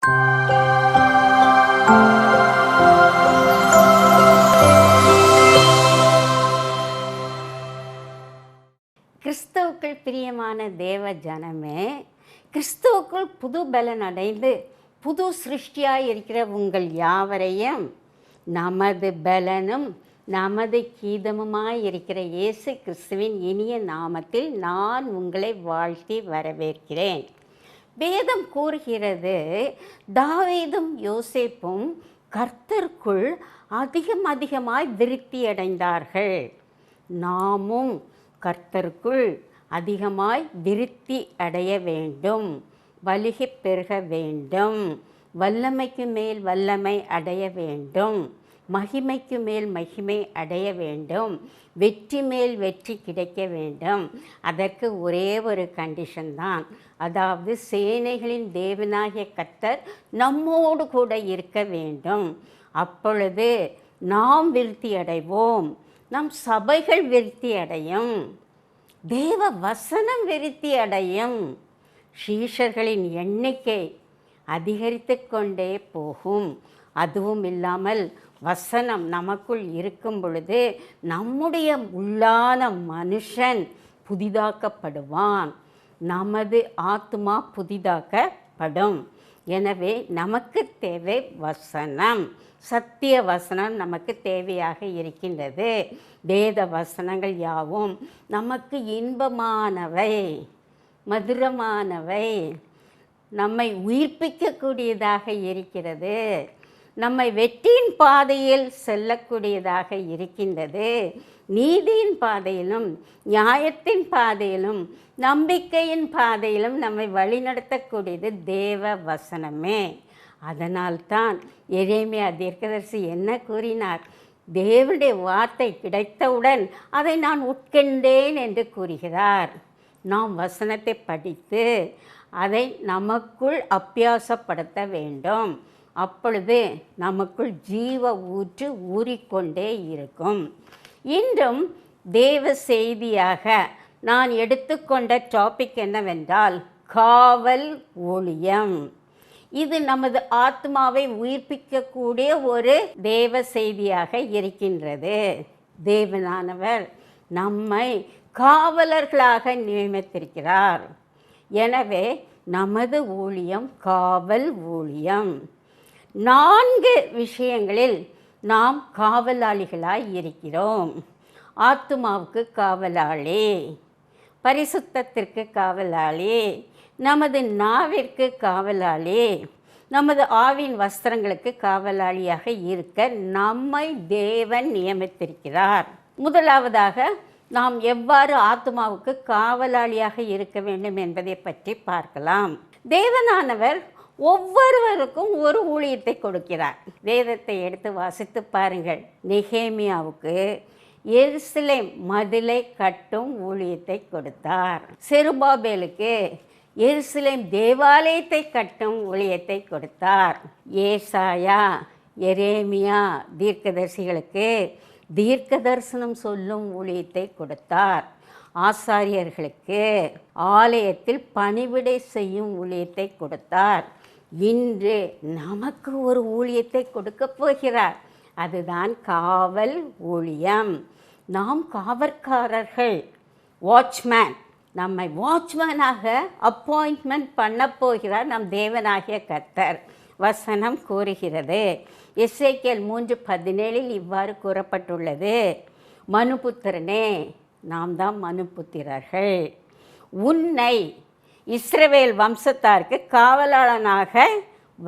கிறிஸ்துவுக்குள் பிரியமான தேவ ஜனமே, கிறிஸ்துவுக்குள் புது பலன் அடைந்து புது சிருஷ்டியாய் இருக்கிற உங்கள் யாவரையும் நமது பலனும் நமது கீதமுமாய் இருக்கிற இயேசு கிறிஸ்துவின் இனிய நாமத்தில் நான் உங்களை வாழ்த்தி வரவேற்கிறேன். வேதம் கூறுகிறது, தாவீதும் யோசேப்பும் கர்த்தருக்குள் அதிகமாய் விருத்தியடைந்தார்கள். நாமும் கர்த்தருக்குள் அதிகமாய் விருத்தி அடைய வேண்டும், வலிகி பெருக வேண்டும், வல்லமைக்கு மேல் வல்லமை அடைய வேண்டும், மகிமைக்கு மேல் மகிமை அடைய வேண்டும், வெற்றி மேல் வெற்றி கிடைக்க வேண்டும். அதற்கு ஒரே ஒரு கண்டிஷன் தான், அதாவது சேனைகளின் தேவனாகிய கர்த்தர் நம்மோடு கூட இருக்க வேண்டும். அப்பொழுது நாம் விருத்தி அடைவோம், நம் சபைகள் விருத்தி அடையும், தேவ வசனம் விருத்தி அடையும், சீஷர்களின் எண்ணிக்கை அதிகரித்து கொண்டே போகும். அதுவும் இல்லாமல் வசனம் நமக்குள் இருக்கும் பொழுது நம்முடைய உள்ளான மனுஷன் புதிதாக்கப்படுவான், நமது ஆத்துமா புதிதாக்கப்படும். எனவே நமக்கு தேவை வசனம், சத்திய வசனம் நமக்கு தேவையாக இருக்கின்றது. வேத வசனங்கள் யாவும் நமக்கு இன்பமானவை, மதுரமானவை, நம்மை உயிர்ப்பிக்கக்கூடியதாக இருக்கிறது, நம்மை வெற்றியின் பாதையில் செல்லக்கூடியதாக இருக்கின்றது. நீதியின் பாதையிலும் நியாயத்தின் பாதையிலும் நம்பிக்கையின் பாதையிலும் நம்மை வழிநடத்தக்கூடியது தேவ வசனமே. அதனால்தான் எரேமியா தீர்க்கதரிசி என்ன கூறினார்? தேவனுடைய வார்த்தை கிடைத்தவுடன் அதை நான் உட்கொண்டேன் என்று கூறுகிறார். நாம் வசனத்தை படித்து அதை நமக்குள் அபியாசப்படுத்த வேண்டும். அப்பொழுது நமக்குள் ஜீவ ஊற்று ஊறிக்கொண்டே இருக்கும். இன்றும் தேவ செய்தியாக நான் எடுத்துக்கொண்ட டாபிக் என்னவென்றால், காவல் ஊழியம். இது நமது ஆத்மாவை உயிர்ப்பிக்கக்கூடிய ஒரு தேவ செய்தியாக இருக்கின்றது. தேவனானவர் நம்மை காவலர்களாக நியமித்திருக்கிறார். எனவே நமது ஊழியம் காவல் ஊழியம். 4 விஷயங்களில் நாம் காவலாளிகளாய் இருக்கிறோம். ஆத்துமாவுக்கு காவலாளி, பரிசுத்தத்திற்கு காவலாளி, நமது நாவிற்கு காவலாளி, நமது ஆவின் வஸ்திரங்களுக்கு காவலாளியாக இருக்க நம்மை தேவன் நியமித்திருக்கிறார். முதலாவதாக நாம் எவ்வாறு ஆத்துமாவுக்கு காவலாளியாக இருக்க வேண்டும் என்பதை பற்றி பார்க்கலாம். தேவனானவர் ஒவ்வொருவருக்கும் ஒரு ஊழியத்தை கொடுக்கிறார். வேதத்தை எடுத்து வாசித்து பாருங்கள். நெகேமியாவுக்கு எருசலேம் மதிலை கட்டும் ஊழியத்தை கொடுத்தார். செருபாபேலுக்கு எருசலேம் தேவாலயத்தை கட்டும் ஊழியத்தை கொடுத்தார். ஏசாயா, எரேமியா தீர்க்கதரிசிகளுக்கு தீர்க்க தரிசனம் சொல்லும் ஊழியத்தை கொடுத்தார். ஆசாரியர்களுக்கு ஆலயத்தில் பணிவிடை செய்யும் ஊழியத்தை கொடுத்தார். இன்று நமக்கு ஒரு ஊழியத்தை கொடுக்க போகிறார். அதுதான் காவல் ஊழியம். நாம் காவற்காரர்கள், வாட்ச்மேன். நம்மை வாட்ச்மேனாக அப்பாயின்ட்மெண்ட் பண்ண போகிறார் நம் தேவனாகிய கர்த்தர். வசனம் கூறுகிறது, எசேக்கியேல் 3:17 இவ்வாறு கூறப்பட்டுள்ளது, மனுபுத்திரனே, நாம் தான் மனுபுத்திரர்கள், உன்னை இஸ்ரவேல் வம்சத்தாருக்கு காவலாளனாக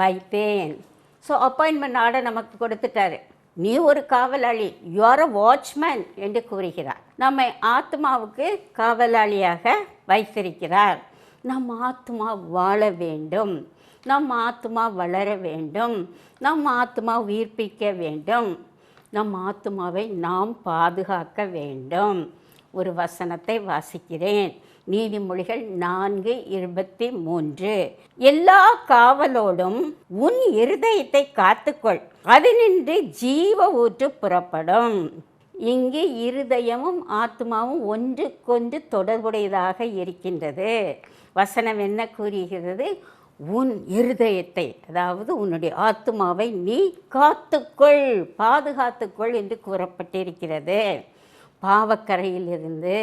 வைத்தேன். ஸோ அப்பாயின்மெண்ட் ஆர்டர் நமக்கு கொடுத்துட்டாரு. நீ ஒரு காவலாளி, யூ ஆர் அ வாட்ச்மேன் என்று கூறுகிறார். நம்மை ஆத்மாவுக்கு காவலாளியாக வைத்திருக்கிறார். நம் ஆத்மா வாழ வேண்டும், நம் ஆத்மா வளர வேண்டும், நம் ஆத்மா உயிர்ப்பிக்க வேண்டும், நம் ஆத்மாவை நாம் பாதுகாக்க வேண்டும். ஒரு வசனத்தை வாசிக்கிறேன். நீதிமொழிகள் 4:23. எல்லா காவலோடும் உன் இருதயத்தை காத்துக்கொள், அதினின்று ஜீவ ஊற்று புறப்படும். இங்கு இருதயமும் ஆத்மாவும் ஒன்றுக்கொன்று தொடர்புடையதாக இருக்கின்றது. வசனம் என்ன கூறுகிறது? உன் இருதயத்தை, அதாவது உன்னுடைய ஆத்துமாவை நீ காத்துக்கொள், பாதுகாத்துக்கொள் என்று கூறப்பட்டிருக்கிறது. பாவக்கரையிலிருந்து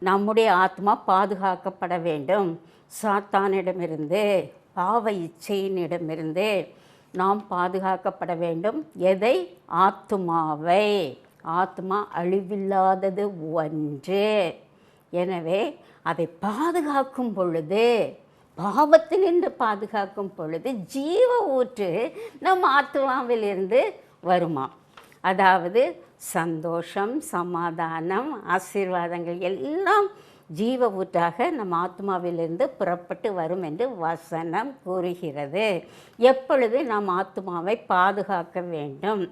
நம்முடைய ஆத்மா பாதுகாக்கப்பட வேண்டும். சாத்தானிடமிருந்து, பாவ இச்சையினிடமிருந்து நாம் பாதுகாக்கப்பட வேண்டும். எதை? ஆத்துமாவை. ஆத்மா அழிவில்லாதது ஒன்று. எனவே அதை பாதுகாக்கும் பொழுது, பாவத்திலிருந்து பாதுகாக்கும் பொழுது ஜீவ ஊற்று நம் ஆத்மாவிலிருந்து வருமா. அதாவது சந்தோஷம், சமாதானம், ஆசீர்வாதங்கள் எல்லாம் ஜீவ ஊற்றாக நம் ஆத்மாவிலிருந்து புறப்பட்டு வரும் என்று வசனம் கூறுகிறது. எப்பொழுது நாம் ஆத்மாவை பாதுகாக்க வேண்டும்?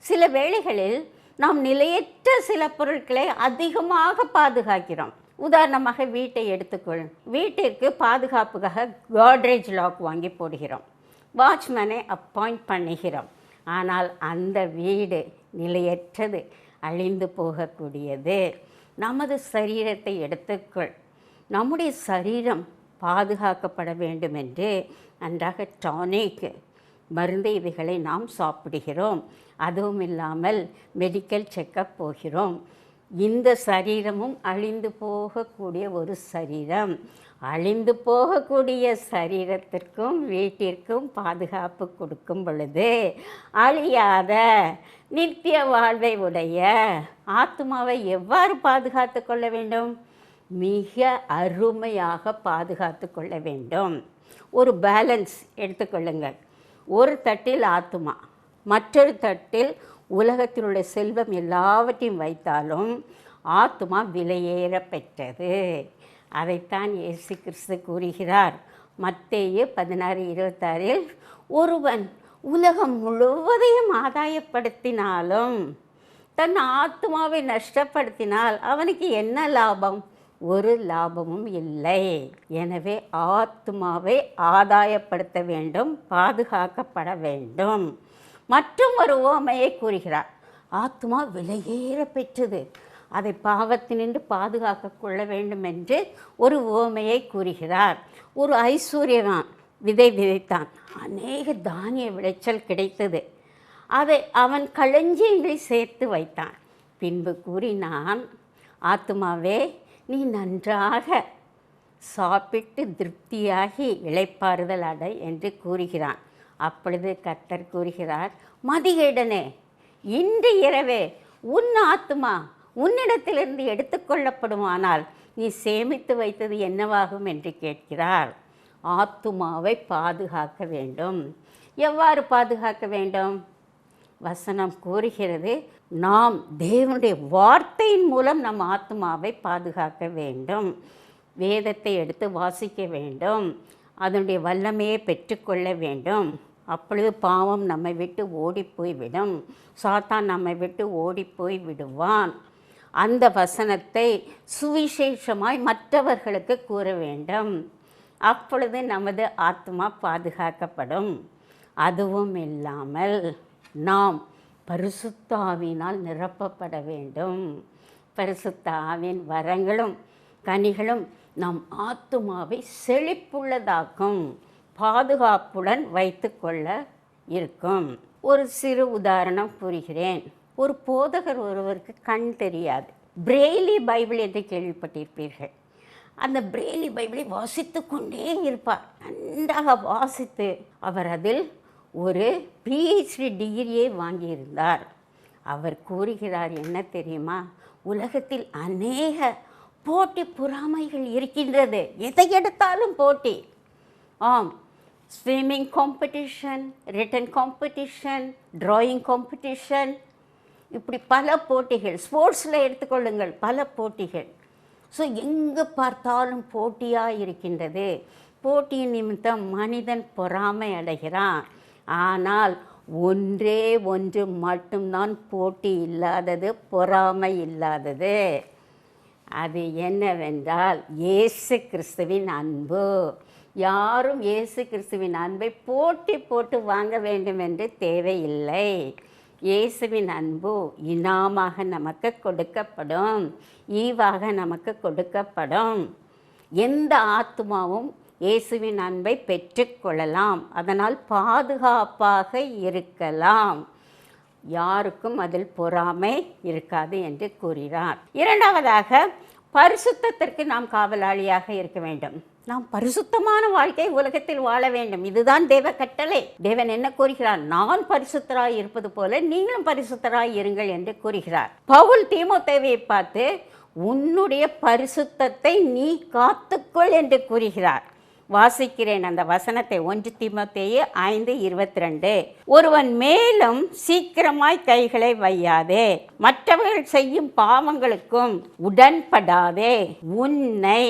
சில வேளைகளில் நாம் நிலையற்ற சில பொருட்களை அதிகமாக பாதுகாக்கிறோம். உதாரணமாக வீட்டை எடுத்துக்கொள்ளும். வீட்டிற்கு பாதுகாப்புக்காக கோட்ரேஜ் லாக் வாங்கி போடுகிறோம், வாட்ச்மேனை அப்பாயிண்ட் பண்ணுகிறோம். ஆனால் அந்த வீடு நிலையற்றது, அழிந்து போகக்கூடியது. நமது சரீரத்தை எடுத்துக்கொள். நம்முடைய சரீரம் பாதுகாக்கப்பட வேண்டும் என்று நன்றாக டானிக் மருந்து இவைகளை நாம் சாப்பிடுகிறோம். அதுவும் இல்லாமல் மெடிக்கல் செக்கப் போகிறோம். இந்த சரீரமும் அழிந்து போகக்கூடிய ஒரு சரீரம். அழிந்து போகக்கூடிய சரீரத்திற்கும் வீட்டிற்கும் பாதுகாப்பு கொடுக்கும் பொழுது, அழியாத நித்திய வாழ்வை உடைய ஆத்மாவை எவ்வாறு பாதுகாத்து கொள்ள வேண்டும்? மிக அருமையாக பாதுகாத்து கொள்ள வேண்டும். ஒரு பேலன்ஸ் எடுத்துக்கொள்ளுங்கள். ஒரு தட்டில் ஆத்மா, மற்றொரு தட்டில் உலகத்தில் உள்ள செல்வம் எல்லாவற்றையும் வைத்தாலும் ஆத்மா விலையேற பெற்றது. அதைத்தான் இயேசு கிறிஸ்து கூறுகிறார். மத்தேயு 16:26 ஒருவன் உலகம் முழுவதையும் ஆதாயப்படுத்தினாலும் தன் ஆத்மாவை நஷ்டப்படுத்தினால் அவனுக்கு என்ன லாபம்? ஒரு லாபமும் இல்லை. எனவே ஆத்மாவை ஆதாயப்படுத்த வேண்டும், பாதுகாக்கப்பட வேண்டும். மற்றும் ஒரு உவமையை கூறுகிறார். ஆத்மா விலையேற பெற்றது, அதை பாவத்தினின்று பாதுகாக்க கொள்ள வேண்டும் என்று ஒரு உவமையை கூறுகிறார். ஒரு ஐஸ்வர்யவான் விதை விதைத்தான். அநேக தானிய விளைச்சல் கிடைத்தது. அதை அவன் களஞ்சியங்களில் சேர்த்து வைத்தான். பின்பு கூறினான், ஆத்மாவே, நீ நன்றாக சாப்பிட்டு திருப்தியாகி இளைப்பாறுதல் அடை என்று கூறுகிறான். அப்பொழுது கர்த்தர் கூறுகிறார், மதிகேடனே, இன்று இரவே உன் ஆத்மா உன்னிடத்திலிருந்து எடுத்துக்கொள்ளப்படுமானால் நீ சேமித்து வைத்தது என்னவாகும் என்று கேட்கிறார். ஆத்துமாவை பாதுகாக்க வேண்டும். எவ்வாறு பாதுகாக்க வேண்டும்? வசனம் கூறுகிறது, நாம் தேவனுடைய வார்த்தையின் மூலம் நம் ஆத்மாவை பாதுகாக்க வேண்டும். வேதத்தை எடுத்து வாசிக்க வேண்டும், அதனுடைய வல்லமையை பெற்றுக்கொள்ள வேண்டும். அப்பொழுது பாவம் நம்மை விட்டு ஓடிப்போய்விடும், சாத்தான் நம்மை விட்டு ஓடிப்போய் விடுவான். அந்த வசனத்தை சுவிசேஷமாய் மற்றவர்களுக்கு கூற வேண்டும். அப்பொழுது நமது ஆத்மா பாதுகாக்கப்படும். அதுவும் இல்லாமல் நாம் பரிசுத்த ஆவியினால் நிரப்பப்பட வேண்டும். பரிசுத்த ஆவியின் வரங்களும் கனிகளும் நம் ஆத்துமாவை செழிப்புள்ளதாக்கும், பாதுகாப்புடன் வைத்து கொள்ள இருக்கும். ஒரு சிறு உதாரணம் கூறுகிறேன். ஒரு போதகர் ஒருவருக்கு கண் தெரியாது. பிரெய்லி பைபிள் என்று கேள்விப்பட்டிருப்பீர்கள். அந்த பிரெய்லி பைபிளை வாசித்து கொண்டே இருப்பார். நன்றாக வாசித்து அவர் அதில் ஒரு PhD டிகிரியை வாங்கியிருந்தார். அவர் கூறுகிறார், என்ன தெரியுமா, உலகத்தில் அநேக போட்டி பொறாமைகள் இருக்கின்றது. எதை எடுத்தாலும் போட்டி. ஆம், swimming competition, written competition, drawing competition, இப்படி பல போட்டிகள். ஸ்போர்ட்ஸில் எடுத்துக்கொள்ளுங்கள், பல போட்டிகள். ஸோ எங்கே பார்த்தாலும் போட்டியாக இருக்கின்றது. போட்டியின் நிமித்தம் மனிதன் பொறாமை அடைகிறான். ஆனால் ஒன்றே ஒன்று மட்டும்தான் போட்டி இல்லாதது, பொறாமை இல்லாதது. அது என்னவென்றால் இயேசு கிறிஸ்துவின் அன்பு. யாரும் இயேசு கிறிஸ்துவின் அன்பை போட்டி போட்டு வாங்க வேண்டும் என்று தேவையில்லை. இயேசுவின் அன்பு இனாமாக நமக்கு கொடுக்கப்படும், ஈவாக நமக்கு கொடுக்கப்படும். எந்த ஆத்மாவும் இயேசுவின் அன்பை பெற்றுக்கொள்ளலாம். அதனால் பாதுகாப்பாக இருக்கலாம். யாருக்கும் அதில் பொறாமை இருக்காது என்று கூறுகிறார். இரண்டாவதாக, பரிசுத்தத்திற்கு நாம் காவலாளியாக இருக்க வேண்டும். நாம் பரிசுத்தமான வாழ்க்கை உலகத்தில் வாழ வேண்டும். இதுதான் தேவ கட்டளை. தேவன் என்ன கூறுகிறார்? நான் பரிசுத்தராய் இருப்பது போல நீங்களும் பரிசுத்தராய் இருங்கள் என்று கூறுகிறார். பவுல் தீமோத்தேயுவை பார்த்து உன்னுடைய பரிசுத்தத்தை நீ காத்துக்கொள் என்று கூறுகிறார். வாசிக்கிறேன் அந்த வசனத்தை. 1 தீமோத்தேயு 5:22. ஒருவன் மேலும் சீக்கிரமாய் கைகளை வையாதே, மற்றவர்கள் செய்யும் பாவங்களுக்கும் உடன்படாதே, உன்னை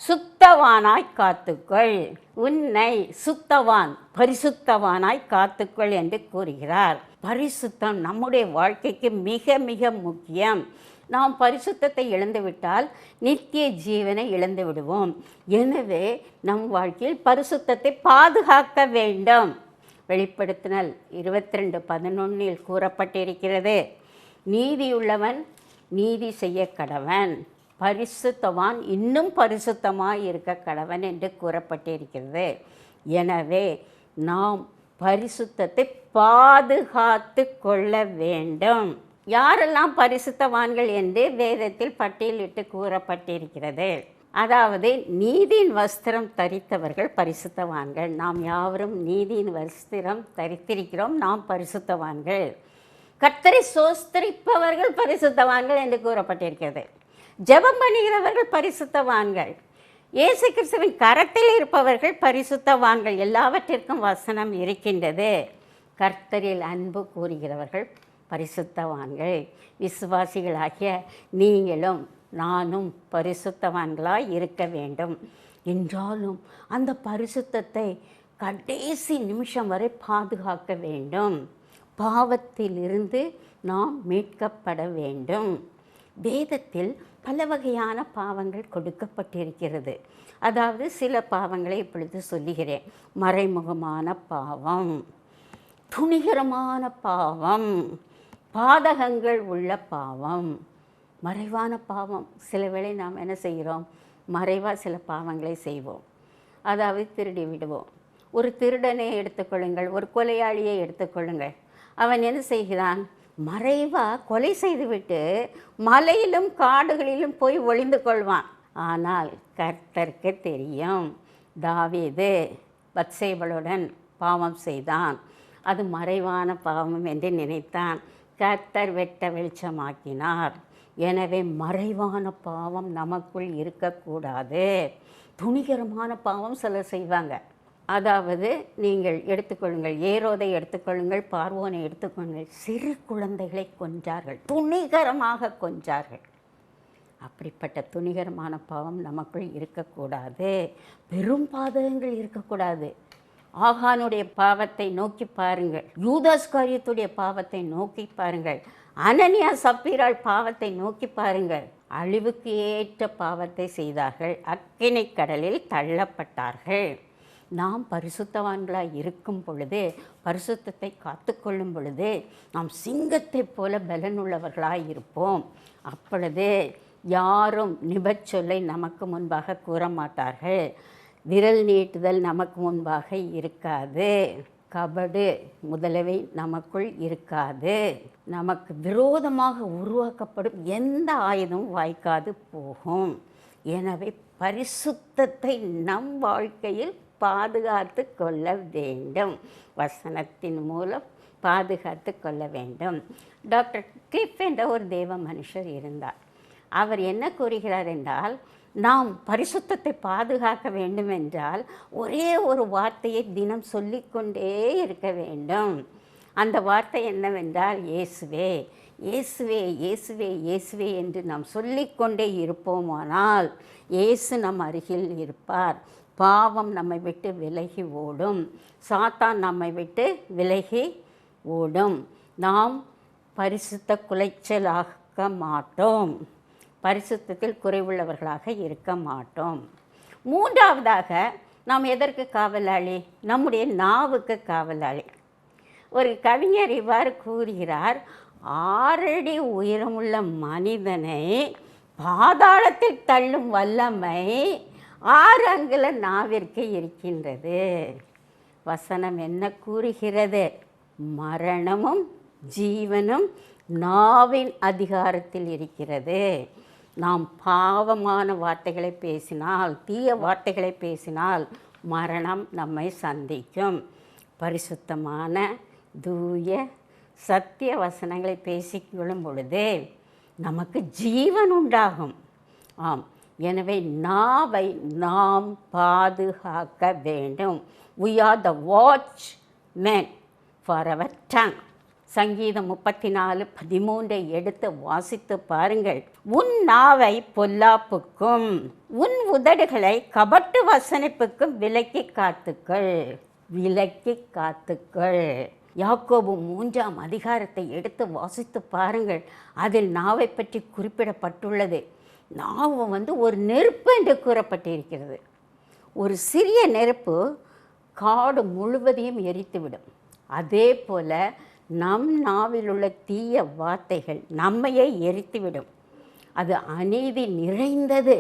சுத்தவானாய் காத்துக்கொள். உன்னை சுத்தவான், பரிசுத்தவானாய் காத்துக்கொள் என்று கூறுகிறார். பரிசுத்தம் நம்முடைய வாழ்க்கைக்கு மிக மிக முக்கியம். நாம் பரிசுத்தத்தை இழந்துவிட்டால் நித்திய ஜீவனை இழந்து விடுவோம். எனவே நம் வாழ்க்கையில் பரிசுத்தத்தை பாதுகாக்க வேண்டும். வெளிப்படுத்தினல் 22:11 கூறப்பட்டிருக்கிறது, நீதியுள்ளவன் நீதி செய்ய கடவன், பரிசுத்தவான் இன்னும் பரிசுத்தமாய் இருக்க கடவன் என்று கூறப்பட்டிருக்கிறது. எனவே நாம் பரிசுத்தத்தை பாதுகாத்து கொள்ள வேண்டும். யாரெல்லாம் பரிசுத்தவான்கள் என்று வேதத்தில் பட்டியலிட்டு கூறப்பட்டிருக்கிறது. அதாவது நீதியின் வஸ்திரம் தரித்தவர்கள் பரிசுத்தவான்கள். நாம் யாவரும் நீதியின் வஸ்திரம் தரித்திருக்கிறோம். நாம் பரிசுத்தவான்கள். கர்த்தரை சோஸ்தரிப்பவர்கள் பரிசுத்தவான்கள் என்று கூறப்பட்டிருக்கிறது. ஜெபம் பண்ணுகிறவர்கள் பரிசுத்தவான்கள். இயேசு கிறிஸ்துவின் கரத்தில் இருப்பவர்கள் பரிசுத்தவான்கள். எல்லாவற்றிற்கும் வசனம் இருக்கின்றது. கர்த்தரில் அன்பு கூறுகிறவர்கள் பரிசுத்தவான்கள். விசுவாசிகளாகிய நீங்களும் நானும் பரிசுத்தவான்களாய் இருக்க வேண்டும். என்றாலும் அந்த பரிசுத்தத்தை கடைசி நிமிஷம் வரை பாதுகாக்க வேண்டும். பாவத்திலிருந்து நாம் மீட்கப்பட வேண்டும். வேதத்தில் பல வகையான பாவங்கள் கொடுக்கப்பட்டிருக்கிறது. அதாவது சில பாவங்களை இப்பொழுது சொல்லுகிறேன். மறைமுகமான பாவம், துணிகரமான பாவம், பாதகங்கள் உள்ள பாவம், மறைவான பாவம். சில வேளை நாம் என்ன செய்கிறோம்? மறைவாக சில பாவங்களை செய்வோம். அதாவது திருடி விடுவோம். ஒரு திருடனை எடுத்துக்கொள்ளுங்கள், ஒரு கொலையாளியை எடுத்துக்கொள்ளுங்கள். அவன் என்ன செய்கிறான்? மறைவாக கொலை செய்துவிட்டு மலையிலும் காடுகளிலும் போய் ஒளிந்து கொள்வான். ஆனால் கர்த்தருக்கு தெரியும். தாவீது பத்சேபளுடன் பாவம் செய்தான். அது மறைவான பாவம் என்று நினைத்தான். கர்த்தர் வெட்ட வெளிச்சமாக்கினார். எனவே மறைவான பாவம் நமக்குள் இருக்கக்கூடாது. துணிகரமான பாவம் சிலர் செய்வாங்க. அதாவது நீங்கள் எடுத்துக்கொள்ளுங்கள், ஏரோதை எடுத்துக்கொள்ளுங்கள், பார்வோனை எடுத்துக்கொள்ளுங்கள். சிறு குழந்தைகளை கொன்றார்கள், துணிகரமாக கொன்றார்கள். அப்படிப்பட்ட துணிகரமான பாவம் நமக்குள் இருக்கக்கூடாது. பெரும் பாதகங்கள் இருக்கக்கூடாது. ஆகானுடைய பாவத்தை நோக்கி பாருங்கள், யூதாஸ்காரியத்துடைய பாவத்தை நோக்கி பாருங்கள், அனனியா சப்பீராள் பாவத்தை நோக்கி பாருங்கள். அழிவுக்கு ஏற்ற பாவத்தை செய்தார்கள், அக்கினி கடலில் தள்ளப்பட்டார்கள். நாம் பரிசுத்தவான்களாய் இருக்கும் பொழுது, பரிசுத்தத்தை காத்துக்கொள்ளும் பொழுது நாம் சிங்கத்தைப் போல பலனுள்ளவர்களாய் இருப்போம். அப்பொழுது யாரும் நிபச்சொல்லை நமக்கு முன்பாக கூற மாட்டார்கள். விரல் நீட்டுதல் நமக்கு முன்பாக இருக்காது. கபடு முதலவை நமக்குள் இருக்காது. நமக்கு விரோதமாக உருவாக்கப்படும் எந்த ஆயுதமும் வாய்க்காது போகும். எனவே பரிசுத்தத்தை நம் வாழ்க்கையில் பாதுகாத்து கொள்ள வேண்டும். வசனத்தின் மூலம் பாதுகாத்து கொள்ள வேண்டும். டாக்டர் கிளிஃப் என்ற ஒரு தேவ மனுஷர் இருந்தார். அவர் என்ன கூறுகிறார் என்றால், நாம் பரிசுத்தத்தை பாதுகாக்க வேண்டும் என்றால் ஒரே ஒரு வார்த்தையை தினம் சொல்லிக்கொண்டே இருக்க வேண்டும். அந்த வார்த்தை என்னவென்றால், இயேசுவே இயேசுவே இயேசுவே இயேசுவே என்று நாம் சொல்லிக்கொண்டே இருப்போமானால் இயேசு நம் அருகில் இருப்பார். பாவம் நம்மை விட்டு விலகி ஓடும். சாத்தான் நம்மை விட்டு விலகி ஓடும். நாம் பரிசுத்த குலைச்சலாக மாட்டோம். பரிசுத்தத்தில் குறைவுள்ளவர்களாக இருக்க மாட்டோம். மூன்றாவதாக, நாம் எதற்கு காவலாளி? நம்முடைய நாவுக்கு காவலாளி. ஒரு கவிஞர் இவ்வாறு கூறுகிறார், 6 அடி உயரமுள்ள மனிதனை பாதாளத்தில் தள்ளும் வல்லமை 6 அங்குல நாவிற்கு இருக்கின்றது. வசனம் என்ன கூறுகிறது? மரணமும் ஜீவனும் நாவின் அதிகாரத்தில் இருக்கிறது. நாம் பாவமான வார்த்தைகளை பேசினால், தீய வார்த்தைகளை பேசினால் மரணம் நம்மை சந்திக்கும். பரிசுத்தமான தூய சத்திய வசனங்களை பேசிக்கொள்ளும் பொழுது நமக்கு ஜீவன் உண்டாகும். ஆம், எனவே நாவை நாம் பாதுகாக்க வேண்டும். We are the watchmen for our tongue. சங்கீதம் 34:13 எடுத்து வாசித்து பாருங்கள். உன் நாவை பொல்லாப்புக்கும் உன் உதடுகளை கபட்டு வசனிப்புக்கும் விலக்கி காத்துக்கள். யாக்கோபு 3ஆம் அதிகாரத்தை எடுத்து வாசித்து பாருங்கள். அதில் நாவை பற்றி குறிப்பிடப்பட்டுள்ளது. நாவு ஒரு நெருப்பு என்று கூறப்பட்டிருக்கிறது. ஒரு சிறிய நெருப்பு காடு முழுவதையும் எரித்துவிடும். அதே போல நம் நாவில் உள்ள தீய வார்த்தைகள் நம்மையே எரித்துவிடும். அது அநீதி நிறைந்தது.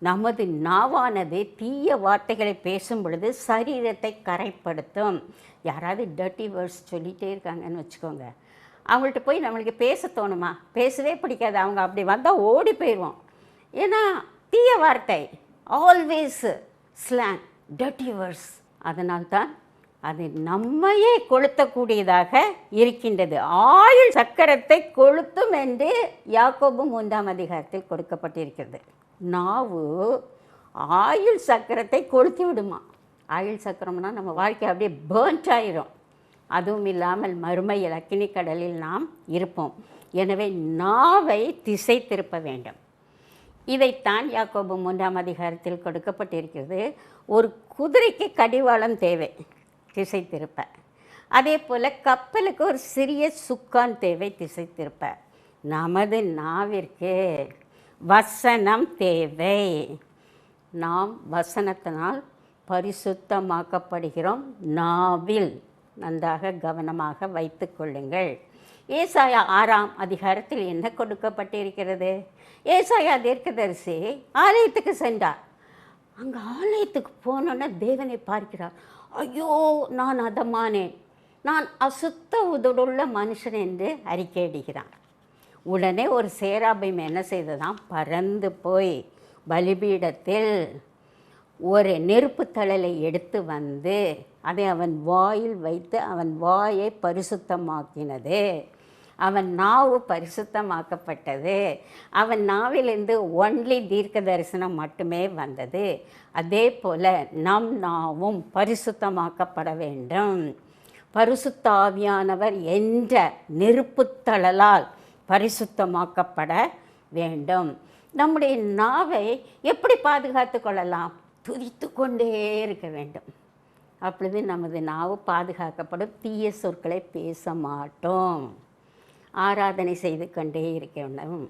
நமது நாவானது தீய வார்த்தைகளை பேசும் பொழுது சரீரத்தை கரைப்படுத்தும். யாராவது டர்ட்டி வேர்ட்ஸ் சொல்லிகிட்டே இருக்காங்கன்னு வச்சுக்கோங்க, அவங்கள்ட்ட போய் நம்மளுக்கு பேச தோணுமா? பேசவே பிடிக்காது. அவங்க அப்படி வந்தால் ஓடி போயிடுவோம். ஏன்னா தீய வார்த்தை, ஆல்வேஸ் ஸ்லாங், டர்ட்டி வேர்ட்ஸ். அதனால்தான் அது நம்மையே கொளுத்தக்கூடியதாக இருக்கின்றது. ஆயுள் சக்கரத்தை கொளுத்தும் என்று யாக்கோபு 3ஆம் அதிகாரத்தில் கொடுக்கப்பட்டிருக்கிறது. நாவு ஆயுள் சக்கரத்தை கொளுத்தி விடுமா. ஆயுள் சக்கரம்னா நம்ம வாழ்க்கை அப்படியே பேர்ன்ட் ஆயிரும். அதுவும் இல்லாமல் மறுமையில் அக்கினி கடலில் நாம் இருப்போம். எனவே நாவை திசை திருப்ப வேண்டும். இதைத்தான் யாக்கோபு 3ஆம் அதிகாரத்தில் கொடுக்கப்பட்டிருக்கிறது. ஒரு குதிரைக்கு கடிவாளம் தேவை திசை திருப்ப. அதே போல் கப்பலுக்கு ஒரு சிறிய சுக்கான் தேவை திசை திருப்ப. நமது நாவிற்கு வசனம் தேவை. நாம் வசனத்தினால் பரிசுத்தமாக்கப்படுகிறோம். நாவில் நன்றாக கவனமாக வைத்து கொள்ளுங்கள். ஏசாயா 6ஆம் அதிகாரத்தில் என்ன கொடுக்கப்பட்டிருக்கிறது? ஏசாயா தீர்க்கதரிசி ஆலயத்துக்கு சென்றார். அங்கே ஆலயத்துக்கு போனோன்னே தேவனை பார்க்கிறார். ஐயோ, நான் அதமானேன், நான் அசுத்த உதடுள்ள மனுஷன் என்று அறிக்கையிடுகிறான். உடனே ஒரு சேராபீம் என்ன செய்ததாம்? பறந்து போய் பலிபீடத்தில் ஒரு நெருப்பு தழலை எடுத்து வந்து அதை அவன் வாயில் வைத்து அவன் வாயை பரிசுத்தமாக்கினது. அவன் நாவு பரிசுத்தமாக்கப்பட்டது. அவன் நாவிலிருந்து ஒன்லி தீர்க்க தரிசனம் மட்டுமே வந்தது. அதே போல் நம் நாவும் பரிசுத்தமாக்கப்பட வேண்டும். பரிசுத்த ஆவியானவர் என்ற நெருப்புத்தழலால் பரிசுத்தமாக்கப்பட வேண்டும். நம்முடைய நாவை எப்படி பாதுகாத்து கொள்ளலாம்? துதித்து கொண்டே இருக்க வேண்டும். அப்பொழுது நமது நாவு பாதுகாக்கப்படும். தீய சொற்களை பேச மாட்டோம். ஆராதனை செய்து கொண்டே இருக்க வேண்டும்.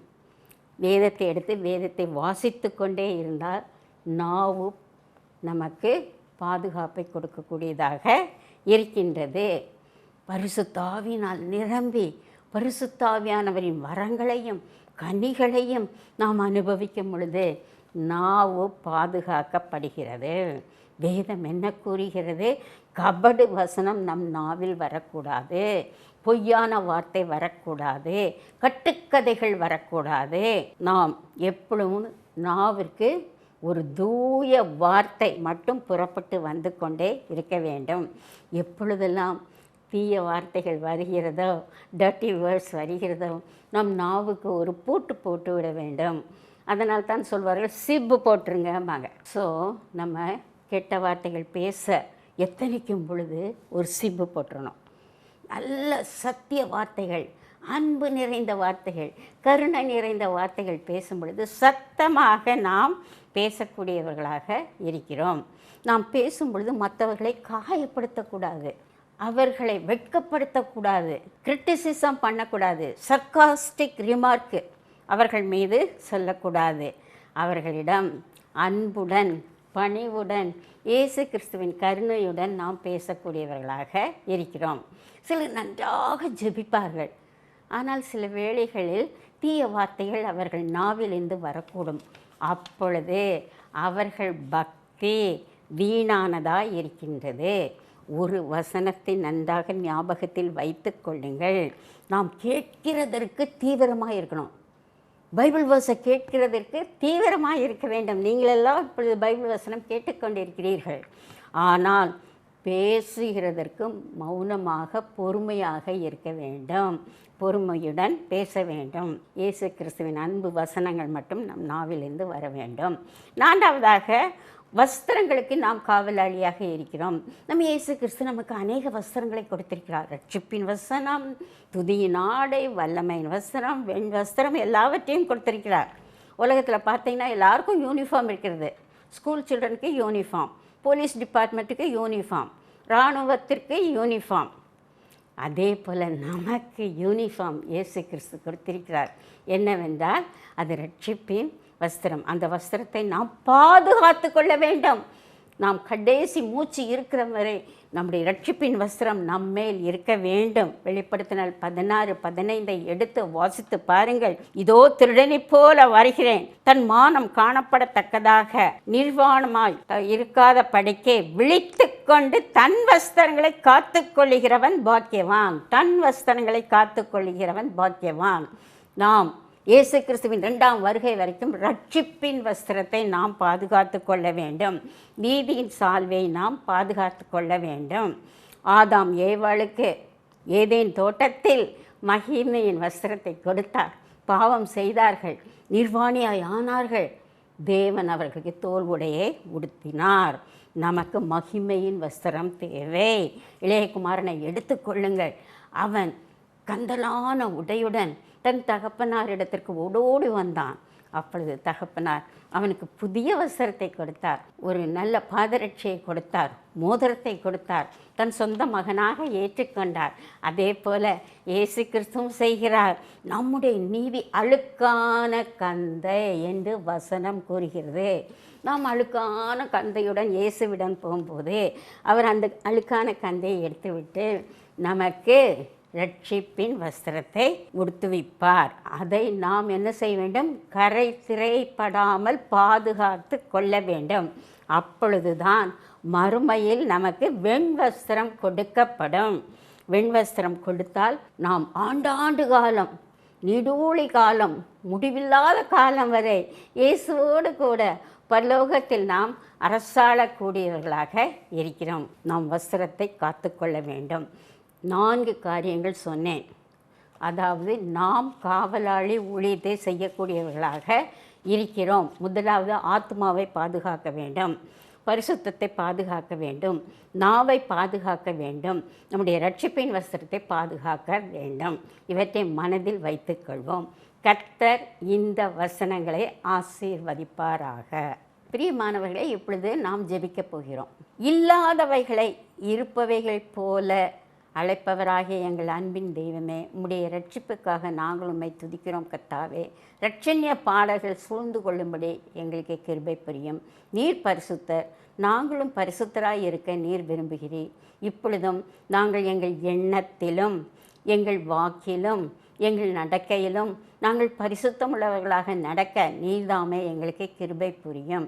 வேதத்தை எடுத்து வேதத்தை வாசித்து கொண்டே இருந்தால் நாவு நமக்கு பாதுகாப்பை கொடுக்கக்கூடியதாக இருக்கின்றது. பரிசுத்த ஆவியினால் நிரம்பி பரிசுத்த ஆவியானவரின் வரங்களையும் கனிகளையும் நாம் அனுபவிக்கும் பொழுது நாவு பாதுகாக்கப்படுகிறது. வேதம் என்ன கூறுகிறது? கபடு வசனம் நம் நாவில் வரக்கூடாது. பொய்யான வார்த்தை வரக்கூடாது. கட்டுக்கதைகள் வரக்கூடாது. நாம் எப்பொழுதும் நாவிற்கு ஒரு தூய வார்த்தை மட்டும் புறப்பட்டு வந்து கொண்டே இருக்க வேண்டும். எப்பொழுதெல்லாம் தீய வார்த்தைகள் வருகிறதோ, டர்ட்டி வேர்ட்ஸ் வருகிறதோ, நம் நாவுக்கு ஒரு பூட்டு போட்டு விட வேண்டும். அதனால் தான் சொல்வார்கள், சிப்பு போட்டுருங்கம்பாங்க. ஸோ நம்ம கெட்ட வார்த்தைகள் பேச எத்தனைக்கும் பொழுது ஒரு சிப்பு போட்டுறணும். நல்ல சத்திய வார்த்தைகள், அன்பு நிறைந்த வார்த்தைகள், கருணை நிறைந்த வார்த்தைகள் பேசும் பொழுது சத்தமாக நாம் பேசக்கூடியவர்களாக இருக்கிறோம். நாம் பேசும் பொழுது மற்றவர்களை காயப்படுத்தக்கூடாது, அவர்களை வெட்கப்படுத்தக்கூடாது, கிரிட்டிசிசம் பண்ணக்கூடாது, சர்காஸ்டிக் ரிமார்க்கு அவர்கள் மீது சொல்லக்கூடாது. அவர்களிடம் அன்புடன் பணிவுடன் இயேசு கிறிஸ்துவின் கருணையுடன் நாம் பேசக்கூடியவர்களாக இருக்கிறோம். சிலர் நன்றாக ஜெபிப்பார்கள், ஆனால் சில வேளைகளில் தீய வார்த்தைகள் அவர்கள் நாவிலிருந்து வரக்கூடும். அப்பொழுது அவர்கள் பக்தி வீணானதாய் இருக்கின்றது. ஒரு வசனத்தை நன்றாக ஞாபகத்தில் வைத்து கொள்ளுங்கள். நாம் கேட்கிறதற்கு தீவிரமாக இருக்கணும். பைபிள் வசனம் கேட்கிறதற்கு தீவிரமாக இருக்க வேண்டும். நீங்களெல்லாம் இப்பொழுது பைபிள் வசனம் கேட்டுக்கொண்டிருக்கிறீர்கள். ஆனால் பேசுகிறதற்கு மௌனமாக பொறுமையாக இருக்க வேண்டும். பொறுமையுடன் பேச வேண்டும். இயேசு கிறிஸ்துவின் அன்பு வசனங்கள் மட்டும் நம் நாவிலிருந்து வர வேண்டும். 4வதாக வஸ்திரங்களுக்கு நாம் காவலாளியாக இருக்கிறோம். நம்ம இயேசு கிறிஸ்து நமக்கு அநேக வஸ்திரங்களை கொடுத்திருக்கிறார். ரட்சிப்பின் வசனம், துதியின் ஆடை, வல்லமையின் வஸ்திரம், வெண் வஸ்திரம் எல்லாவற்றையும் கொடுத்திருக்கிறார். உலகத்தில் பார்த்தீங்கன்னா எல்லாருக்கும் யூனிஃபார்ம் இருக்கிறது. ஸ்கூல் சில்ட்ரனுக்கு யூனிஃபார்ம், போலீஸ் டிபார்ட்மெண்ட்டுக்கு யூனிஃபார்ம், இராணுவத்திற்கு யூனிஃபார்ம். அதே போல் நமக்கு யூனிஃபார்ம் இயேசு கிறிஸ்து கொடுத்திருக்கிறார். என்னவென்றால் அது ரட்சிப்பின் வஸ்திரம். அந்த வஸ்திரத்தை நாம் பாதுகாத்து கொள்ள வேண்டும். நாம் கடைசி மூச்சு இருக்கிற வரை நம்முடைய ரட்சிப்பின் வஸ்திரம் நம்மேல் இருக்க வேண்டும். வெளிப்படுத்தினால் 16:15 எடுத்து வாசித்து பாருங்கள். இதோ திருடனை போல வருகிறேன், தன் மானம் காணப்படத்தக்கதாக நிர்வாணமாய் இருக்காத படிக்கே விழித்து கொண்டு தன் வஸ்திரங்களை காத்து கொள்ளுகிறவன் பாக்கியவான். தன் வஸ்திரங்களை காத்து கொள்ளுகிறவன் பாக்கியவான். நாம் இயேசு கிறிஸ்துவின் 2ஆம் வருகை வரைக்கும் ரட்சிப்பின் வஸ்திரத்தை நாம் பாதுகாத்து கொள்ள வேண்டும். நீதியின் சால்வை நாம் பாதுகாத்து கொள்ள வேண்டும். ஆதாம் ஏவாளுக்கு ஏதேன் தோட்டத்தில் மகிமையின் வஸ்திரத்தை கொடுத்தார். பாவம் செய்தார்கள், நிர்வாணியாய் ஆனார்கள். தேவன் அவர்களுக்கு தோல் உடையை உடுத்தினார். நமக்கு மகிமையின் வஸ்திரம் தேவை. இளையகுமாரனை எடுத்துக்கொள்ளுங்கள். அவன் கந்தலான உடையுடன் தன் தகப்பனாரிடத்திற்கு ஓடோடி வந்தான். அப்பொழுது தகப்பனார் அவனுக்கு புதிய வஸ்திரத்தை கொடுத்தார், ஒரு நல்ல பாதரட்சியை கொடுத்தார், மோதிரத்தை கொடுத்தார், தன் சொந்த மகனாக ஏற்றுக்கொண்டார். அதே போல இயேசு கிறிஸ்துவும் செய்கிறார். நம்முடைய நீதி அழுக்கான கந்தை என்று வசனம் கூறுகிறது. நாம் அழுக்கான கந்தையுடன் இயேசுவிடம் போகும்போது அவர் அந்த அழுக்கான கந்தையை எடுத்துவிட்டு நமக்கு ரட்சிப்பின் வஸ்திரத்தை உடுத்துவிப்பார். அதை நாம் என்ன செய்ய வேண்டும்? கரை திரைப்படாமல் பாதுகாத்து கொள்ள வேண்டும். அப்பொழுதுதான் மறுமையில் நமக்கு வெண்வஸ்திரம் கொடுக்கப்படும். வெண்வஸ்திரம் கொடுத்தால் நாம் ஆண்டாண்டு காலம், நீடூழி காலம், முடிவில்லாத காலம் வரை இயேசுவோடு கூட பரலோகத்தில் நாம் அரசாளக்கூடியவர்களாக இருக்கிறோம். நாம் வஸ்திரத்தை காத்து கொள்ள வேண்டும். 4 காரியங்கள் சொன்னேன். அதாவது நாம் காவலாளி ஊழியத்தை செய்யக்கூடியவர்களாக இருக்கிறோம். முதலாவது ஆத்மாவை பாதுகாக்க வேண்டும், பரிசுத்தத்தை பாதுகாக்க வேண்டும், நாவை பாதுகாக்க வேண்டும், நம்முடைய ரட்சிப்பின் வஸ்திரத்தை பாதுகாக்க வேண்டும். இவற்றை மனதில் வைத்துக்கொள்வோம். கர்த்தர் இந்த வசனங்களை ஆசீர்வதிப்பாராக. பிரியமானவர்களை, இப்பொழுது நாம் ஜெபிக்கப் போகிறோம். இல்லாதவைகளை இருப்பவைகள் போல அழைப்பவராகிய எங்கள் அன்பின் தெய்வமே, உம்முடைய ரட்சிப்புக்காக நாங்கள் உம்மை துதிக்கிறோம். கர்த்தாவே, இரட்சண்ய பாடல்கள் சூழ்ந்து கொள்ளும்படி எங்களுக்கு கிருபை புரியும். நீர் பரிசுத்தர், நாங்களும் பரிசுத்தராய் இருக்க நீர் விரும்புகிறீர். இப்பொழுதும் நாங்கள் எங்கள் எண்ணத்திலும் எங்கள் வாக்கிலும் எங்கள் நடக்கையிலும் நாங்கள் பரிசுத்தம் உள்ளவர்களாக நடக்க நீர்தாமே எங்களுக்கு கிருபை புரியும்.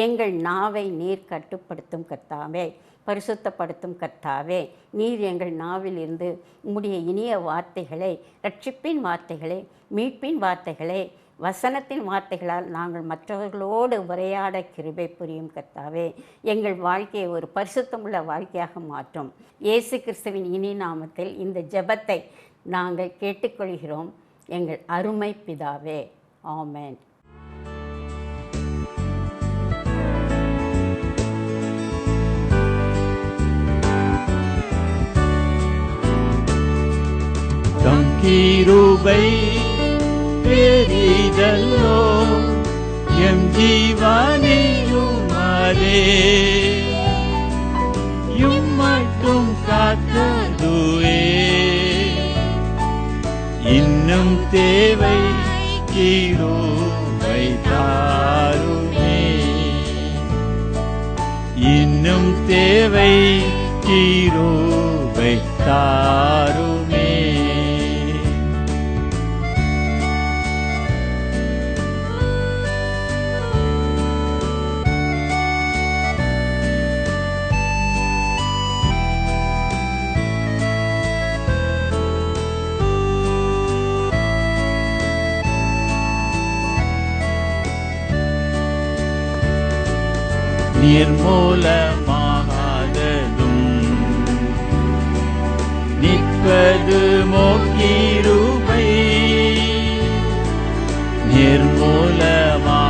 எங்கள் நாவை நீர் கட்டுப்படுத்தும் கர்த்தாவே, பரிசுத்தப்படுத்தும் கர்த்தாவே. நீர் எங்கள் நாவில் இருந்து உம்முடைய இனிய வார்த்தைகளை, ரட்சிப்பின் வார்த்தைகளை, மீட்பின் வார்த்தைகளை, வசனத்தின் வார்த்தைகளால் நாங்கள் மற்றவர்களோடு உரையாட கிருபை புரியும் கர்த்தாவே. எங்கள் வாழ்க்கையை ஒரு பரிசுத்தமுள்ள வாழ்க்கையாக மாற்றும். இயேசு கிறிஸ்துவின் இனி நாமத்தில் இந்த ஜெபத்தை நாங்கள் கேட்டுக்கொள்கிறோம். எங்கள் அருமை பிதாவே, ஆமென். கிருபை பெரிதல்லோ எம் ஜீவனிலும் அதே மட்டும் காத்ததுவே இன்னும் தேவை கிருபை தாருமே, இன்னும் தேவை கிருபை தாருமே. நிர்மூலமாகாததும் நிற்பது மோக்கிருபை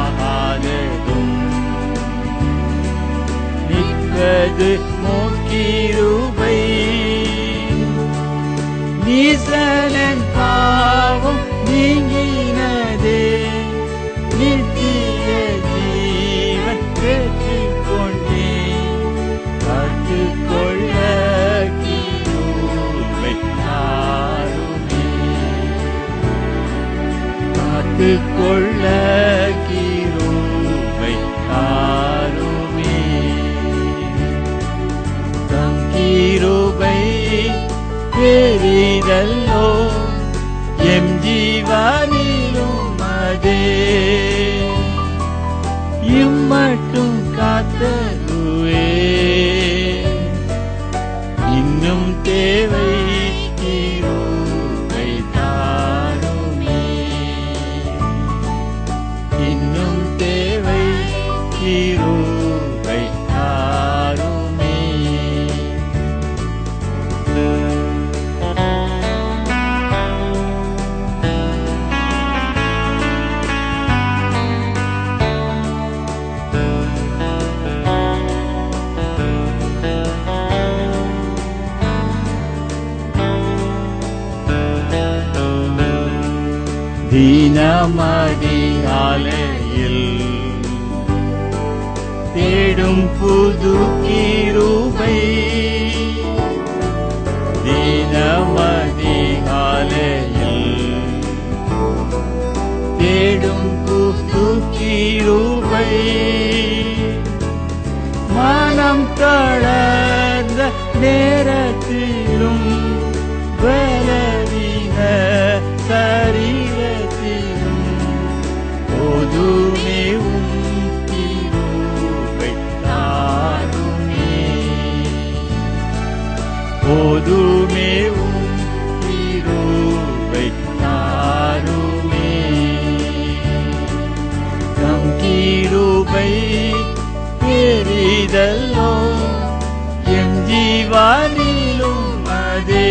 நிர்மூலமாகாததும் நிற்பது மோக்கிருபை நீசனன் பாவம் நீங்கினதே நித்திய ஜீவன் பெற்றுக்கொண்டே காத்துக்கொள்ள கிருபை தாருமே காத்துக்கொள்ள கிருபை தாருமே தம் கிருபை பெரிதல்லோ எம் ஜீவனிலும் அதே இம்மட்டும் காத்தருவே இன்னும் தேவை கிருபை தாருமே இன்னும் தேவை கிருபை தாருமே தீனமதிகாலையில் தேடும் புது கிருபை தீனமதிகாலையில் தேடும் புது கிருபை மனம் தளர்ந்த நேரத்திலும் பலவீன சரீரத்திலும் போதுமேவும் கிருபை தாருமே போதுமேவும் கிருபை தாருமே தம் கிருபை பெரிதல்லோ எம் ஜீவனிலும் அதே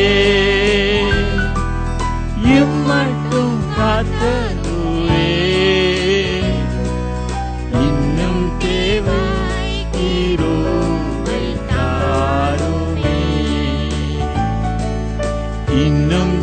இம்மட்டும் காத்தருவே இன்னும் தேவை கிருபை தாருமே இன்னும்